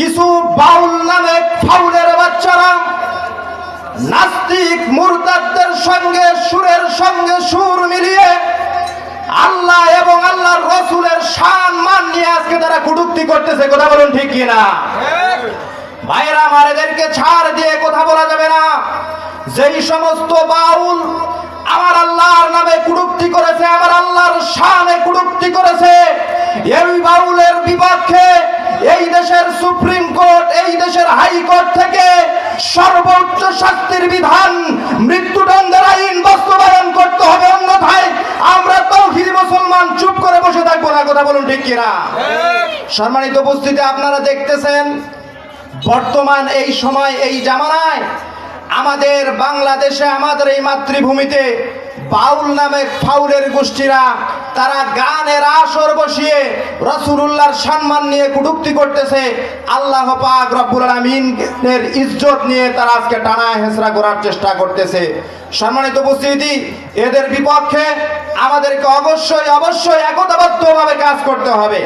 কিছু বাউল নামে ফাউলের বাচ্চারা নাস্তিক মুরতাদদের সঙ্গে সুরের সঙ্গে সুর মিলিয়ে আল্লাহ এবং আল্লাহর রাসূলের শান মান নিয়ে আজকে তারা কটূক্তি করতেছে। কথা বলুন ঠিক কিনা? ভাইরা আমার, এদেরকে ছাড় দিয়ে কথা বলা যাবে না। যেই সমস্ত বাউল আমার আল্লাহর নামে কটূক্তি করেছে, আমার আল্লাহর শানে কটূক্তি করেছে, এই বাউলের বিপক্ষে এই দেশের সুপ্রিম কোর্ট, এই দেশের হাইকোর্ট থেকে সর্বোচ্চ শাস্তির বিধান, মৃত্যুদণ্ডের আইন বাস্তবায়ন করতে হবে। অন্যথায় আমরা তাওহীদি মুসলমান চুপ করে বসে থাকবো না। কথা বলুন ঠিক কিনা? সম্মানিত উপস্থিতি, আপনারা দেখতেছেন বর্তমান এই সময়, এই জামানায় আমাদের বাংলাদেশে, আমাদের এই মাতৃভূমিতে বাউল নামে ফাউলের গোষ্ঠীরা তারা গানের আসর বসিয়ে রাসূলুল্লাহর সম্মান নিয়ে কটূক্তি করতেছে। আল্লাহ পাক রব্বুল আলামিনের ইজ্জত নিয়ে তারা আজকে টানা হেঁচড়া করার চেষ্টা করতেছে। সম্মানিত উপস্থিতি, এদের বিপক্ষে আমাদেরকে অবশ্যই একতাবদ্ধভাবে কাজ করতে হবে।